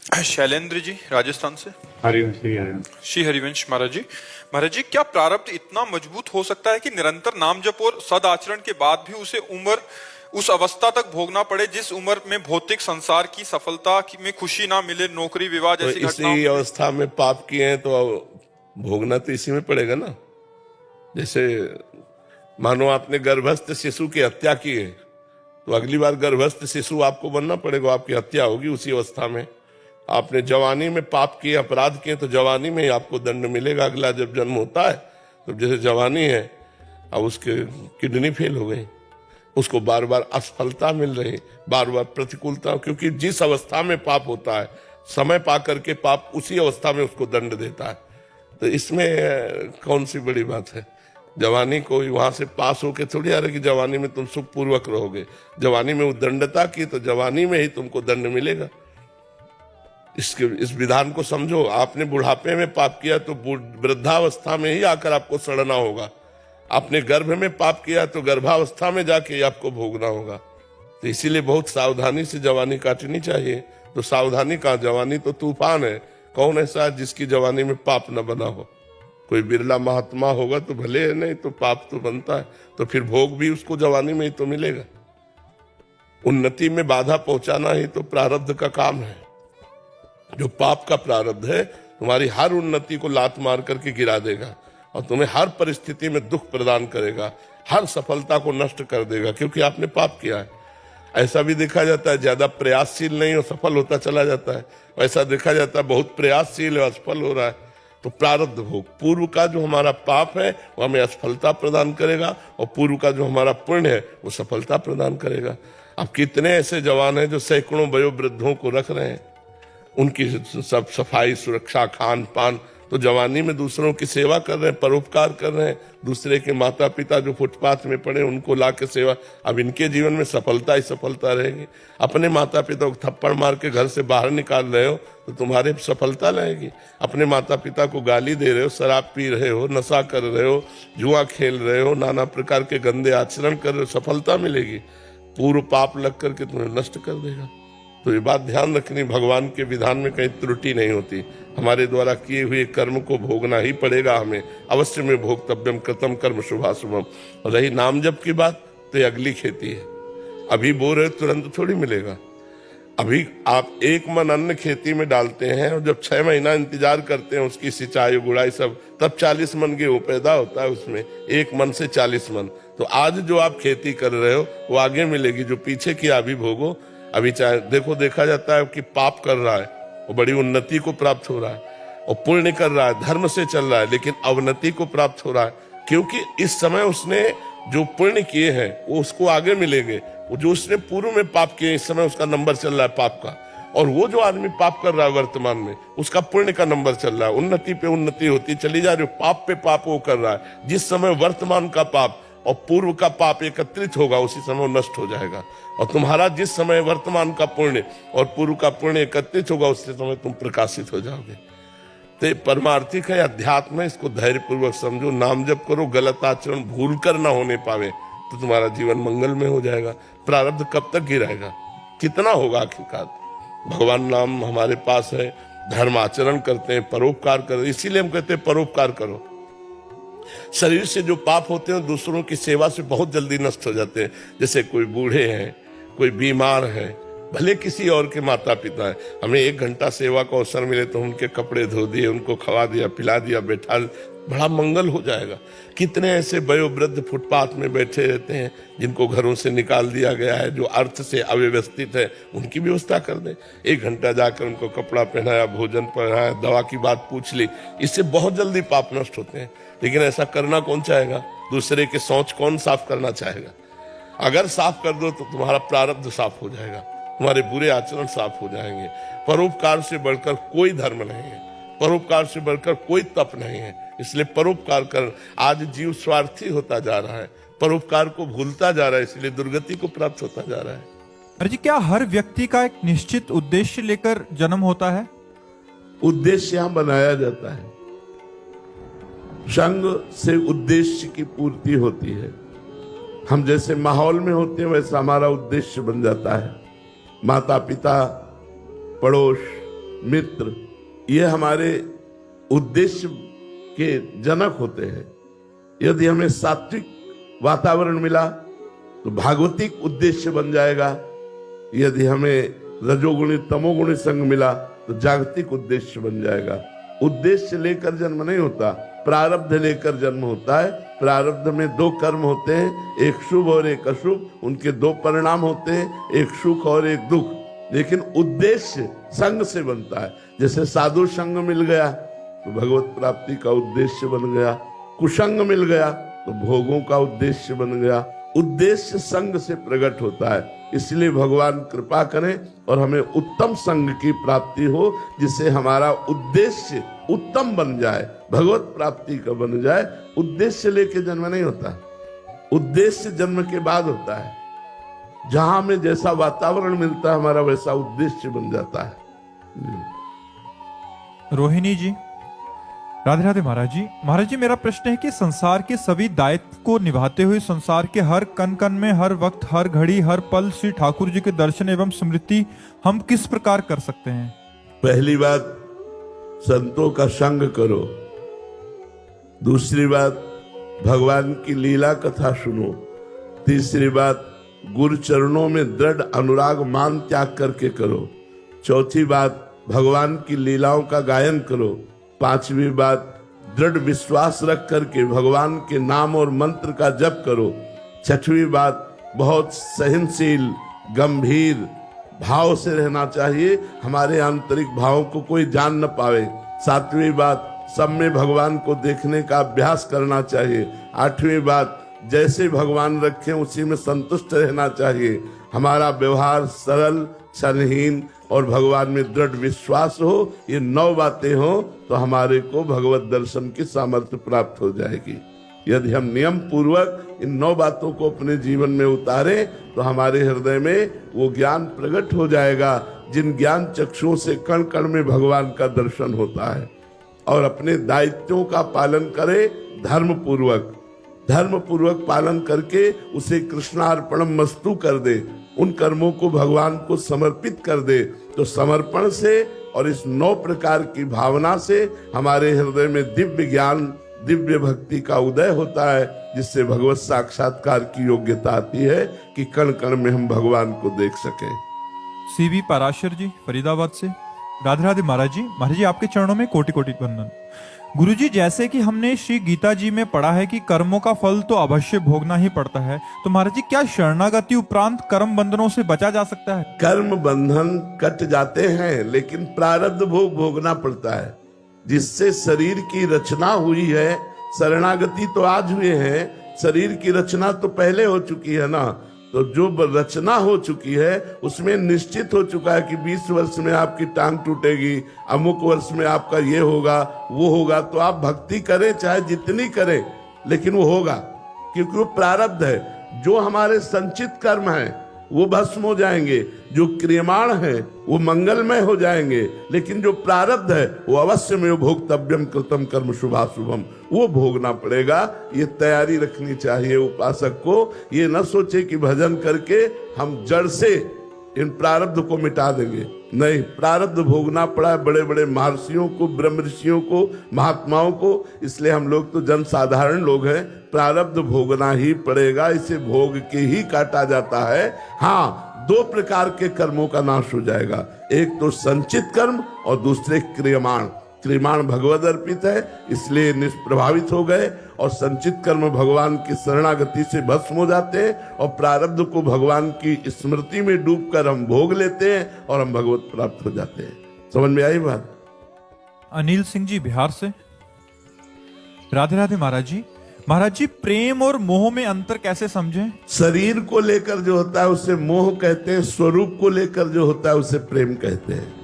शैलेंद्र जी राजस्थान से। हरिवंश जी हरिवंश। श्री हरिवंश महाराज जी। महाराज जी, क्या प्रारब्ध इतना मजबूत हो सकता है कि निरंतर नाम जप और सदाचरण के बाद भी उसे उम्र उस अवस्था तक भोगना पड़े जिस उम्र में भौतिक संसार की सफलता में खुशी ना मिले, नौकरी विवाह तो जैसी घटनाओं इसी में? अवस्था में पाप किए हैं तो भोगना तो इसी में पड़ेगा ना। जैसे मानो आपने गर्भस्थ शिशु की हत्या की है तो अगली बार गर्भस्थ शिशु आपको बनना पड़ेगा, आपकी हत्या होगी उसी अवस्था में। आपने जवानी में पाप किए, अपराध किए, तो जवानी में ही आपको दंड मिलेगा। अगला जब जन्म होता है तो जैसे जवानी है, अब उसके किडनी फेल हो गई, उसको बार बार असफलता मिल रही, बार बार प्रतिकूलता, क्योंकि जिस अवस्था में पाप होता है समय पा करके पाप उसी अवस्था में उसको दंड देता है। तो इसमें कौन सी बड़ी बात है। जवानी को वहां से पास होके थोड़ी आ रहा कि जवानी में तुम सुखपूर्वक रहोगे। जवानी में उद्दंडता की तो जवानी में ही तुमको दंड मिलेगा। इस विधान को समझो। आपने बुढ़ापे में पाप किया तो वृद्धावस्था में ही आकर आपको सड़ना होगा। आपने गर्भ में पाप किया तो गर्भावस्था में जाके आपको भोगना होगा। तो इसीलिए बहुत सावधानी से जवानी काटनी चाहिए। तो सावधानी कहाँ, जवानी तो तूफान है। कौन ऐसा है जिसकी जवानी में पाप न बना हो? कोई बिरला महात्मा होगा तो भले है, नहीं तो पाप तो बनता है। तो फिर भोग भी उसको जवानी में ही तो मिलेगा। उन्नति में बाधा पहुंचाना ही तो प्रारब्ध का काम है। जो पाप का प्रारब्ध है तुम्हारी हर उन्नति को लात मार करके गिरा देगा और तुम्हें हर परिस्थिति में दुख प्रदान करेगा, हर सफलता को नष्ट कर देगा, क्योंकि आपने पाप किया है। ऐसा भी देखा जाता है ज्यादा प्रयासशील नहीं और सफल होता चला जाता है, ऐसा देखा जाता है बहुत प्रयासशील है असफल हो रहा है। तो प्रारब्ध भोग, पूर्व का जो हमारा पाप है वो हमें असफलता प्रदान करेगा और पूर्व का जो हमारा पुण्य है वो सफलता प्रदान करेगा। अब कितने ऐसे जवान हैं जो सैकड़ों वयोवृद्धों को रख रहे हैं, उनकी सब सफाई सुरक्षा खान पान, तो जवानी में दूसरों की सेवा कर रहे हैं, परोपकार कर रहे हैं। दूसरे के माता पिता जो फुटपाथ में पड़े उनको ला के सेवा। अब इनके जीवन में सफलता ही सफलता रहेगी। अपने माता पिता को थप्पड़ मार के घर से बाहर निकाल रहे हो तो तुम्हारे सफलता रहेगी। अपने माता पिता को गाली दे रहे हो, शराब पी रहे हो, नशा कर रहे हो, जुआ खेल रहे हो, नाना प्रकार के गंदे आचरण कर रहे हो, सफलता मिलेगी। पूर्व पाप लग करके तुम्हें नष्ट कर देगा। तो ये बात ध्यान रखनी, भगवान के विधान में कहीं त्रुटि नहीं होती। हमारे द्वारा किए हुए कर्म को भोगना ही पड़ेगा हमें, अवश्य में भोक्तव्यम कृतम कर्म शुभाशुभम। रही नाम जप की बात तो ये अगली खेती है। अभी बो रहे तुरंत थोड़ी मिलेगा। अभी आप एक मन अन्न खेती में डालते हैं और जब 6 महीना इंतजार करते हैं उसकी सिंचाई गुड़ाई सब, तब 40 मन गेहूं पैदा होता है उसमें, 1 मन से 40 मन। तो आज जो आप खेती कर रहे हो वो आगे मिलेगी, जो पीछे की अभी भोगो। अभी चाहे देखो, देखा जाता है कि पाप कर रहा है वो बड़ी उन्नति को प्राप्त हो रहा है, और पुण्य कर रहा है धर्म से चल रहा है लेकिन अवनति को प्राप्त हो रहा है, क्योंकि इस समय उसने जो पुण्य किए हैं वो उसको आगे मिलेंगे। वो जो उसने पूर्व में पाप किए इस समय उसका नंबर चल रहा है पाप का, और वो जो आदमी पाप कर रहा है वर्तमान में उसका पुण्य का नंबर चल रहा है। उन्नति पे उन्नति होती चली जा रही है, पाप पे पाप वो कर रहा है। जिस समय वर्तमान का पाप और पूर्व का पाप एकत्रित होगा उसी समय वो नष्ट हो जाएगा, और तुम्हारा जिस समय वर्तमान का पुण्य और पूर्व का पुण्य एकत्रित होगा उसी समय तुम प्रकाशित हो जाओगे। तो परमार्थिक है अध्यात्म है, इसको धैर्य पूर्वक समझो, नाम जप करो, गलत आचरण भूल कर ना होने पावे तो तुम्हारा जीवन मंगल में हो जाएगा। प्रारब्ध कब तक गिराएगा, कितना होगा आखिरकार। भगवान नाम हमारे पास है, धर्म आचरण करते हैं, परोपकार करते हैं, इसीलिए हम कहते हैं परोपकार करो। शरीर से जो पाप होते हैं दूसरों की सेवा से बहुत जल्दी नष्ट हो जाते हैं। जैसे कोई बूढ़े हैं, कोई बीमार है, भले किसी और के माता पिता है, हमें 1 घंटा सेवा का अवसर मिले तो उनके कपड़े धो दिए, उनको खवा दिया, पिला दिया, बैठा, बड़ा मंगल हो जाएगा। कितने ऐसे वयोवृद्ध फुटपाथ में बैठे रहते हैं जिनको घरों से निकाल दिया गया है, जो अर्थ से अव्यवस्थित है, उनकी व्यवस्था कर दें। 1 घंटा जाकर उनको कपड़ा पहनाया, भोजन पहनाया, दवा की बात पूछ ली, इससे बहुत जल्दी पाप नष्ट होते हैं। लेकिन ऐसा करना कौन चाहेगा? दूसरे के शौच कौन साफ करना चाहेगा? अगर साफ कर दो तो तुम्हारा प्रारब्ध साफ हो जाएगा, तुम्हारे बुरे आचरण साफ हो जाएंगे। परोपकार से बढ़कर कोई धर्म नहीं है, परोपकार से बढ़कर कोई तप नहीं है, इसलिए परोपकार कर। आज जीव स्वार्थी होता जा रहा है, परोपकार को भूलता जा रहा है, इसलिए दुर्गति को प्राप्त होता जा रहा है। अरे जी, क्या हर व्यक्ति का एक निश्चित उद्देश्य लेकर जन्म होता है? उद्देश्य यहां बनाया जाता है, संग से उद्देश्य की पूर्ति होती है। हम जैसे माहौल में होते हैं वैसा हमारा उद्देश्य बन जाता है। माता पिता, पड़ोस, मित्र, ये हमारे उद्देश्य के जनक होते हैं। यदि हमें सात्विक वातावरण मिला तो भागवतिक उद्देश्य बन जाएगा। यदि हमें रजोगुणी तमोगुणी संग मिला तो जागतिक उद्देश्य बन जाएगा। उद्देश्य लेकर जन्म नहीं होता, प्रारब्ध लेकर जन्म होता है। प्रारब्ध में दो कर्म होते हैं, एक शुभ और एक अशुभ। उनके दो परिणाम होते हैं, एक सुख और एक दुख। लेकिन उद्देश्य संग से बनता है। जैसे साधु संग मिल गया तो भगवत प्राप्ति का उद्देश्य बन गया, कुसंग मिल गया तो भोगों का उद्देश्य बन गया। उद्देश्य संग से प्रकट होता है। इसलिए भगवान कृपा करें और हमें उत्तम संग की प्राप्ति हो, जिससे हमारा उद्देश्य उत्तम बन जाए, भगवत प्राप्ति का बन जाए। उद्देश्य लेके जन्म नहीं होता, उद्देश्य जन्म के बाद होता है। जहां हमें जैसा वातावरण मिलता है हमारा वैसा उद्देश्य बन जाता है। रोहिणी जी, राधे राधे महाराज जी। महाराज जी, मेरा प्रश्न है कि संसार के सभी दायित्व को निभाते हुए संसार के हर कण कण में, हर वक्त, हर घड़ी, हर पल श्री ठाकुर जी के दर्शन एवं स्मृति हम किस प्रकार कर सकते हैं? पहली बात, संतों का संग करो। दूसरी बात, भगवान की लीला कथा सुनो। तीसरी बात, गुरु चरणों में दृढ़ अनुराग मान त्याग करके करो। चौथी बात, भगवान की लीलाओं का गायन करो। पांचवी बात, दृढ़ विश्वास रख करके भगवान के नाम और मंत्र का जप करो। छठवीं बात, बहुत सहनशील गंभीर भाव से रहना चाहिए, हमारे आंतरिक भावों को कोई जान न पावे। सातवीं बात, सब में भगवान को देखने का अभ्यास करना चाहिए। आठवीं बात, जैसे भगवान रखें उसी में संतुष्ट रहना चाहिए। हमारा व्यवहार सरल, क्षणहीन और भगवान में दृढ़ विश्वास हो। ये 9 बातें हो तो हमारे को भगवत दर्शन की सामर्थ्य प्राप्त हो जाएगी। यदि हम नियम पूर्वक इन 9 बातों को अपने जीवन में उतारें तो हमारे हृदय में वो ज्ञान प्रकट हो जाएगा, जिन ज्ञान चक्षुओं से कण कण में भगवान का दर्शन होता है। और अपने दायित्वों का पालन करें धर्म पूर्वक पालन करके उसे कृष्णार्पणम मस्तु कर दे, उन कर्मों को भगवान को समर्पित कर दे। तो समर्पण से और इस 9 प्रकार की भावना से हमारे हृदय में दिव्य ज्ञान, दिव्य भक्ति का उदय होता है, जिससे भगवत साक्षात्कार की योग्यता आती है कि कण कण में हम भगवान को देख सके। सीबी पराशर जी, फरीदाबाद से। राधे राधे महाराज जी। महाराज जी, आपके चरणों में कोटि कोटि वंदन। गुरुजी, जैसे कि हमने श्री गीता जी में पढ़ा है कि कर्मों का फल तो अवश्य भोगना ही पड़ता है, तो महाराज जी, क्या शरणागति उपरांत कर्म बंधनों से बचा जा सकता है? कर्म बंधन कट जाते हैं, लेकिन प्रारब्ध भोग भोगना पड़ता है। जिससे शरीर की रचना हुई है, शरणागति तो आज हुए हैं, शरीर की रचना तो पहले हो चुकी है ना। तो जो रचना हो चुकी है उसमें निश्चित हो चुका है कि 20 वर्ष में आपकी टांग टूटेगी, अमुक वर्ष में आपका ये होगा वो होगा। तो आप भक्ति करें चाहे जितनी करें, लेकिन वो होगा, क्योंकि वो प्रारब्ध है। जो हमारे संचित कर्म है वो भस्म हो जाएंगे, जो क्रियमाण है वो मंगलमय हो जाएंगे, लेकिन जो प्रारब्ध है वो अवश्य में भोक्तव्यम कृतम कर्म शुभाशुभम, वो भोगना पड़ेगा। ये तैयारी रखनी चाहिए उपासक को। ये न सोचे कि भजन करके हम जड़ से इन प्रारब्ध को मिटा देंगे, नहीं, प्रारब्ध भोगना पड़ा है बड़े बड़े महर्षियों को, ब्रह्म ऋषियों को, महात्माओं को। इसलिए हम लोग तो जन साधारण लोग हैं, प्रारब्ध भोगना ही पड़ेगा, इसे भोग के ही काटा जाता है। हाँ, 2 प्रकार के कर्मों का नाश हो जाएगा, एक तो संचित कर्म और दूसरे क्रियमाण। क्रियमाण भगवद अर्पित है इसलिए निष्प्रभावित हो गए, और संचित कर्म भगवान की शरणागति से भस्म हो जाते हैं, और प्रारब्ध को भगवान की स्मृति में डूबकर हम भोग लेते हैं और हम भगवत प्राप्त हो जाते हैं। समझ में आई बात? अनिल सिंह जी, बिहार से। राधे राधे महाराज जी। महाराज जी, प्रेम और मोह में अंतर कैसे समझें? शरीर को लेकर जो होता है उसे मोह कहते हैं, स्वरूप को लेकर जो होता है उसे प्रेम कहते हैं।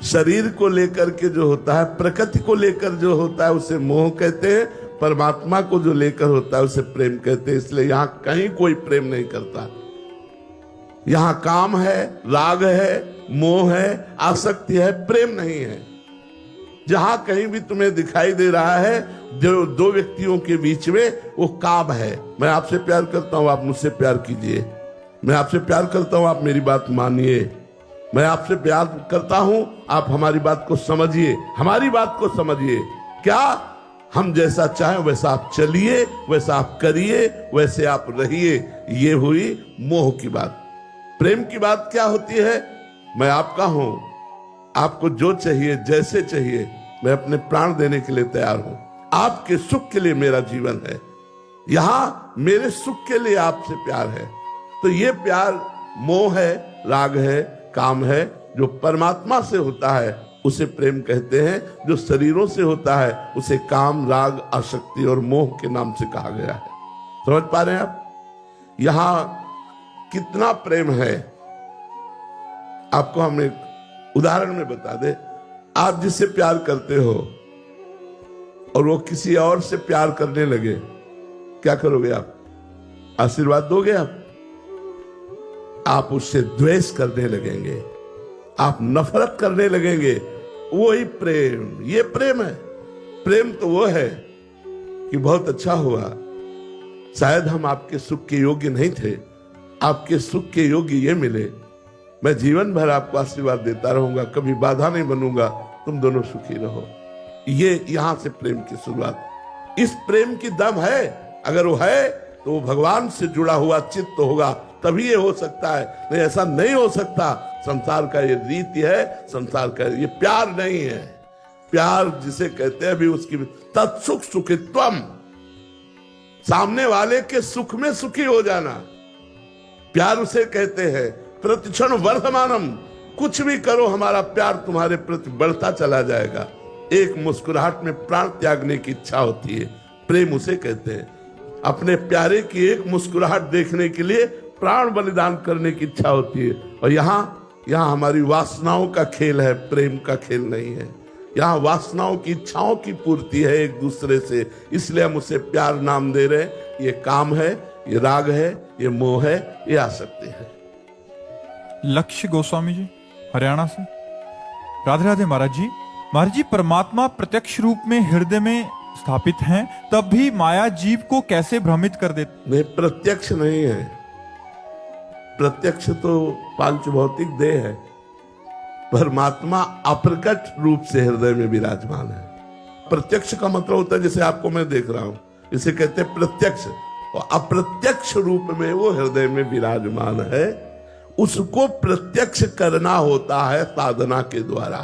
शरीर को लेकर के जो होता है, प्रकृति को लेकर जो होता है उसे मोह कहते हैं, परमात्मा को जो लेकर होता है उसे प्रेम कहते हैं। इसलिए यहाँ कहीं कोई प्रेम नहीं करता। यहाँ काम है, राग है, मोह है, आसक्ति है, प्रेम नहीं है। जहां कहीं भी तुम्हें दिखाई दे रहा है जो 2 व्यक्तियों के बीच में, वो काम है। मैं आपसे प्यार करता हूं, आप मुझसे प्यार कीजिए। मैं आपसे प्यार करता हूं, आप मेरी बात मानिए। मैं आपसे प्यार करता हूं, आप हमारी बात को समझिए, हमारी बात को समझिए। क्या हम जैसा चाहें वैसा आप चलिए, वैसा आप करिए, वैसे आप रहिए। ये हुई मोह की बात। प्रेम की बात क्या होती है? मैं आपका हूं, आपको जो चाहिए, जैसे चाहिए, मैं अपने प्राण देने के लिए तैयार हूं। आपके सुख के लिए मेरा जीवन है, यहां मेरे सुख के लिए आपसे प्यार है। तो ये प्यार मोह है, राग है, काम है। जो परमात्मा से होता है उसे प्रेम कहते हैं, जो शरीरों से होता है उसे काम, राग, आसक्ति और मोह के नाम से कहा गया है। समझ पा रहे हैं आप? यहां कितना प्रेम है आपको हम एक उदाहरण में बता दे। आप जिससे प्यार करते हो और वो किसी और से प्यार करने लगे, क्या करोगे आप? आशीर्वाद दोगे आप उससे द्वेष करने लगेंगे, आप नफरत करने लगेंगे। वही प्रेम, ये प्रेम है। प्रेम तो वो है कि बहुत अच्छा हुआ, शायद हम आपके सुख के योग्य नहीं थे, आपके सुख के योग्य ये मिले। मैं जीवन भर आपको आशीर्वाद देता रहूंगा, कभी बाधा नहीं बनूंगा, तुम दोनों सुखी रहो। ये यहां से प्रेम की शुरुआत। इस प्रेम की दम है, अगर वो है तो वो भगवान से जुड़ा हुआ चित्त होगा, तभी ये हो सकता है। नहीं, ऐसा नहीं हो सकता। संसार का ये रीति है, संसार का ये प्यार नहीं है। प्यार जिसे कहते हैं अभी उसकी तत्सुख सुखित्वम, सामने वाले के सुख में सुखी हो जाना, प्यार उसे कहते हैं। प्रतिक्षण वर्धमानम, कुछ भी करो हमारा प्यार तुम्हारे प्रति बढ़ता चला जाएगा। एक मुस्कुराहट में प्राण त्यागने की इच्छा होती है, प्रेम उसे कहते हैं। अपने प्यारे की एक मुस्कुराहट देखने के लिए प्राण बलिदान करने की इच्छा होती है। और यहाँ हमारी वासनाओं का खेल है, प्रेम का खेल नहीं है। यहाँ वासनाओं की, इच्छाओं की पूर्ति है एक दूसरे से, इसलिए हम उसे प्यार नाम दे रहे हैं। ये काम है, ये राग है, ये मोह है, ये आसक्ति है। लक्ष्य गोस्वामी जी, हरियाणा से। राधे राधे महाराज जी। महाराज जी, परमात्मा प्रत्यक्ष रूप में हृदय में स्थापित हैं, तब भी माया जीव को कैसे भ्रमित कर देती? नहीं, प्रत्यक्ष नहीं है। प्रत्यक्ष तो पांच भौतिक देह है। परमात्मा अप्रकट रूप से हृदय में विराजमान है। प्रत्यक्ष का मतलब होता है जैसे आपको मैं देख रहा हूं, इसे कहते हैं प्रत्यक्ष। और अप्रत्यक्ष रूप में वो हृदय में विराजमान है, उसको प्रत्यक्ष करना होता है साधना के द्वारा,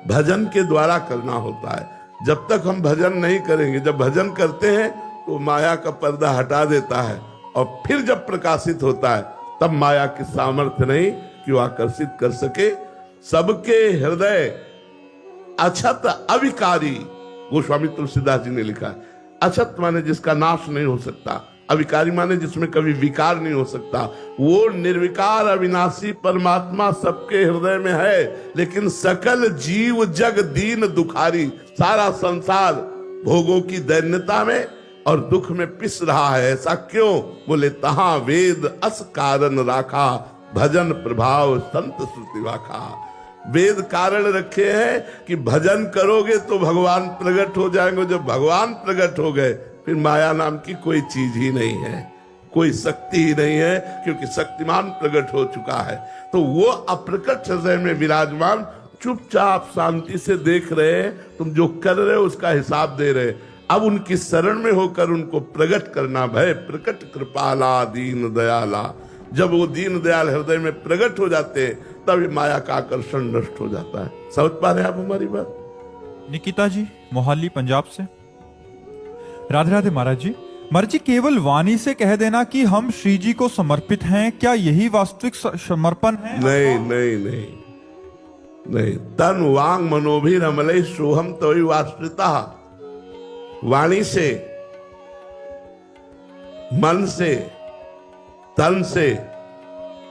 भजन के द्वारा करना होता है। जब तक हम भजन नहीं करेंगे, जब भजन करते हैं तो माया का पर्दा हटा देता है, और फिर जब प्रकाशित होता है तब माया की सामर्थ्य नहीं कि वो आकर्षित कर सके। सबके हृदय अछत अविकारी, गोस्वामी तुलसीदास जी ने लिखा है। अछत माने जिसका नाश नहीं हो सकता, अविकारी माने जिसमें कभी विकार नहीं हो सकता। वो निर्विकार अविनाशी परमात्मा सबके हृदय में है, लेकिन सकल जीव जग दीन दुखारी, सारा संसार भोगों की दैन्यता में और दुख में पिस रहा है। ऐसा क्यों? बोले तहां वेद अस कारण राखा, भजन प्रभाव संत श्रुति वाखा। वेद कारण रखे हैं कि भजन करोगे तो भगवान प्रकट हो जाएंगे। जब भगवान प्रकट हो गए फिर माया नाम की कोई चीज ही नहीं है, कोई शक्ति ही नहीं है, क्योंकि शक्तिमान प्रकट हो चुका है। तो वो अप्रकट हृदय में विराजमान, चुपचाप शांति से देख रहे हैं, तुम जो कर रहे हो उसका हिसाब दे रहे। अब उनकी शरण में होकर उनको प्रकट करना। भय प्रकट कृपाला दीन दयाला, जब वो दीन दयाल हृदय में प्रकट हो जाते हैं तभी माया का आकर्षण नष्ट हो जाता है। समझ पा रहे हैं आप हमारी बात? निकिता जी, मोहाली पंजाब से। राधे राधे महाराज जी। महाराज जी, केवल वाणी से कह देना कि हम श्री जी को समर्पित हैं, क्या यही वास्तविक समर्पण है? नहीं नहीं नहीं नहीं। तन वांग मनोभिर अमले सोहम तवि वास्त्रिता। वाणी से, मन से, तन से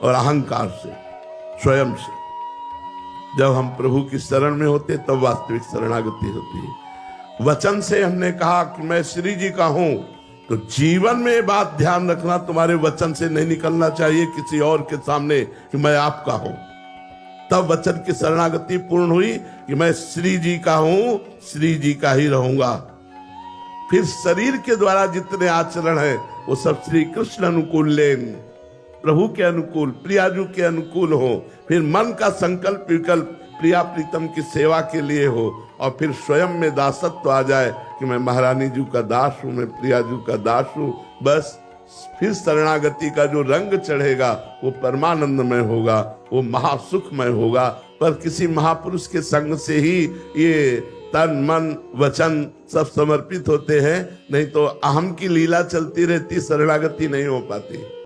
और अहंकार से, स्वयं से जब हम प्रभु की शरण में होते तब वास्तविक शरणागति होती है। वचन से हमने कहा कि मैं श्री जी का हूं, तो जीवन में ये बात ध्यान रखना, तुम्हारे वचन से नहीं निकलना चाहिए किसी और के सामने कि मैं आपका हूं। तब वचन की शरणागति पूर्ण हुई कि मैं श्री जी का हूं, श्री जी का ही रहूंगा। फिर शरीर के द्वारा जितने आचरण है वो सब श्री कृष्ण अनुकूल लेन, प्रभु के अनुकूल, प्रियाजू के अनुकूल हो, फिर मन का संकल्प विकल्प प्रिया प्रीतम की सेवा के लिए हो, और फिर स्वयं में दासत्व आ जाए कि मैं महारानी जी का दास हूं, मैं प्रियाजू का दास हूं। बस फिर शरणागति का जो रंग चढ़ेगा वो परमानंदमय होगा, वो महासुखमय होगा। पर किसी महापुरुष के संग से ही ये तन मन वचन सब समर्पित होते हैं, नहीं तो अहम की लीला चलती रहती, शरणागति नहीं हो पाती।